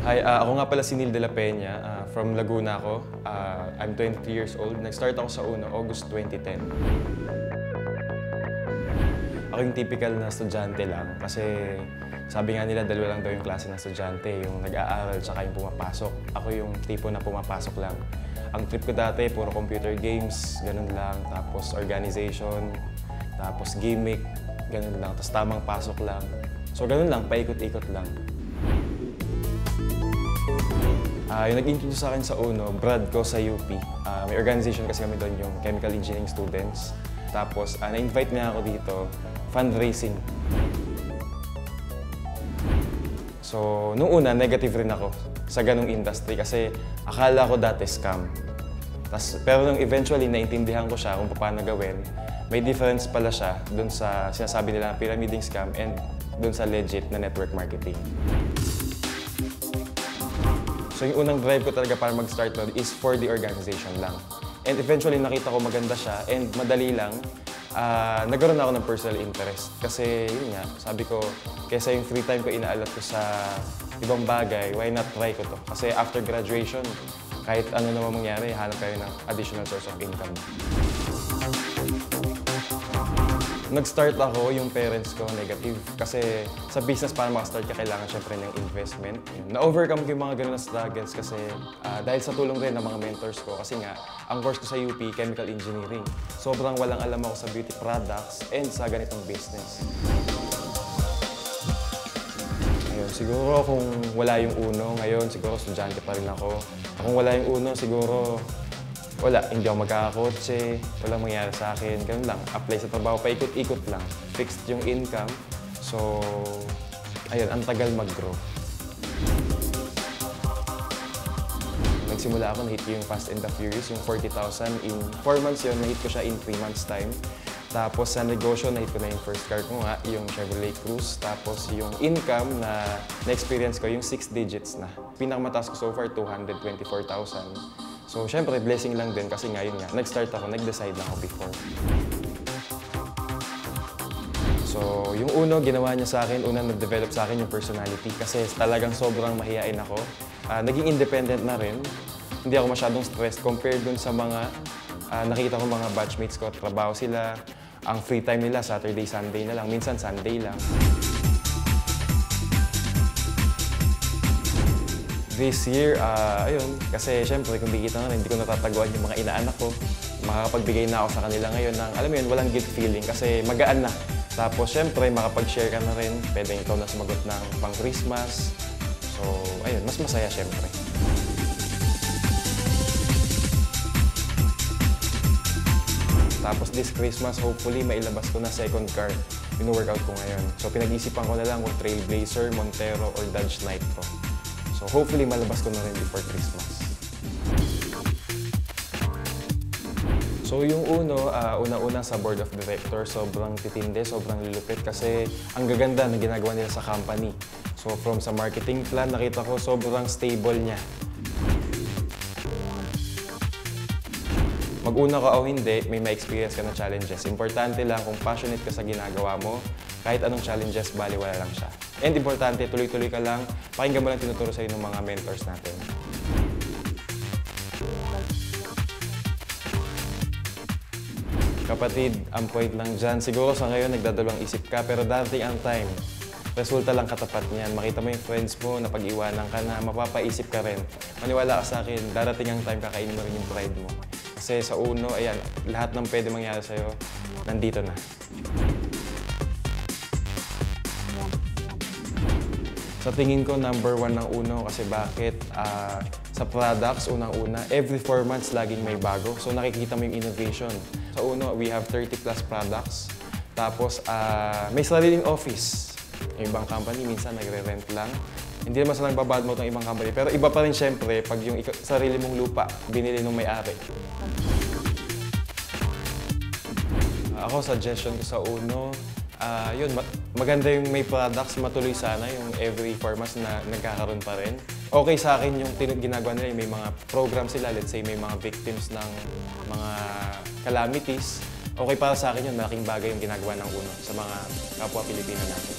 Hi, ako nga pala si Neil de la Peña, from Laguna ako. I'm 23 years old. Nag-start ako sa UNO, August 2010. Ako yung typical na estudyante lang kasi sabi nga nila dalawa lang daw yung klase ng estudyante, yung nag-aaral tsaka yung pumapasok. Ako yung tipo na pumapasok lang. Ang trip ko dati, puro computer games, ganun lang. Tapos organization, tapos gimmick, ganun lang. Tapos tamang pasok lang. So ganun lang, paikot-ikot lang. Yung nag-introduce sa akin sa UNO, Brad ko sa UP. May organization kasi kami doon, yung Chemical Engineering Students. Tapos, na-invite niya ako dito, fundraising. So, nung una, negative rin ako sa ganung industry kasi akala ko dati scam. Pero nung eventually, naintindihan ko siya kung paano gawin, may difference pala siya doon sa sinasabi nila na pyramiding scam and doon sa legit na network marketing. So yung unang drive ko talaga para mag-start doon is for the organization lang. And eventually nakita ko maganda siya and madali lang. Nagkaroon ako ng personal interest. Kasi yun nga, sabi ko, kesa yung free time ko inaalat ko sa ibang bagay, why not try ko to? Kasi after graduation, kahit ano naman mangyari, hanap kayo ng additional source of income. Nag-start ako, yung parents ko negative. Kasi sa business, para makastart ka, kailangan syempre ng investment. Na-overcome ko yung mga ganun na struggles kasi dahil sa tulong rin ng mga mentors ko. Kasi nga, ang course ko sa UP, Chemical Engineering. Sobrang walang alam ako sa beauty products and sa ganitong business. Ayun, siguro kung wala yung UNO, ngayon siguro estudyante pa rin ako. Kung wala yung UNO, siguro wala, hindi ako magkakakotse, walang mangyari sa akin, ganun lang. Apply sa trabaho, paikot-ikot lang. Fixed yung income. So, ayun, ang tagal mag-grow. Nagsimula ako, na-hit ko yung Fast and the Furious, yung 40,000 in 4 months yun, na-hit ko siya in 3 months time. Tapos sa negosyo, na-hit ko na yung first car ko nga, yung Chevrolet Cruze. Tapos yung income na na-experience ko, yung 6 digits na. Pinakamataas ko so far, 224,000. So, syempre, blessing lang din kasi ngayon nga, nag-start ako, nag-decide na ako before. So, yung UNO, ginawa niya sa akin, unang nag-develop sa akin yung personality kasi talagang sobrang mahiyain ako. Naging independent na rin. Hindi ako masyadong stressed compared dun sa mga nakita ko mga batchmates ko, trabaho sila. Ang free time nila, Saturday, Sunday na lang. Minsan, Sunday lang. This year, ayun, kasi syempre kumikita na rin, hindi ko natataguan yung mga inaanak ko. Makakapagbigay na ako sa kanila ngayon ng, alam mo yun, walang guilt feeling kasi magaan na. Tapos syempre, makapag-share ka na rin, pwedeng ikaw na sumagot ng pang-Christmas. So, ayun, mas masaya syempre. Tapos this Christmas, hopefully, mailabas ko na second car. Pino-workout ko ngayon. So, pinag-isipan ko na lang kung Trailblazer, Montero, or Dodge Nitro. So hopefully malabas ko na rin before Christmas. So yung UNO, una-una sa board of directors, sobrang titindi, sobrang lulupit kasi ang gaganda na ginagawa nila sa company. So from sa marketing plan, nakita ko sobrang stable niya. Mag-una ka o hindi, may ma-experience ka na challenges. Importante lang kung passionate ka sa ginagawa mo, kahit anong challenges, baliwala lang siya. And importante, tuloy-tuloy ka lang, pakinggan mo lang tinuturo sa'yo ng mga mentors natin. Kapatid, ang point lang dyan, siguro sa ngayon nagdadalawang isip ka, pero darating ang time, resulta lang katapat niyan. Makita mo yung friends mo na pag-iwanan ka na, mapapaisip ka rin. Maniwala ka sa akin, darating ang time kakainin mo rin yung pride mo. Kasi sa UNO, ayan, lahat ng pwede mangyari sa'yo, nandito na. Sa tingin ko, number 1 ng UNO kasi bakit? Sa products, unang-una, every 4 months laging may bago. So nakikita mo yung innovation. Sa UNO, we have 30+ products. Tapos may sariling office. Yung ibang company, minsan nagre-rent lang. Hindi naman sa nagbabad mo itong ibang company. Pero iba pa rin syempre pag yung sarili mong lupa, binili ng may-ari. Ako, suggestion ko sa UNO, yun, maganda yung may products, matuloy sana yung every 4 months na nagkakaroon pa rin. Okay sa akin yung ginagawa nila, may mga program sila, let's say may mga victims ng mga calamities. Okay para sa akin yun, malaking bagay yung ginagawa ng UNO sa mga kapwa Pilipino natin.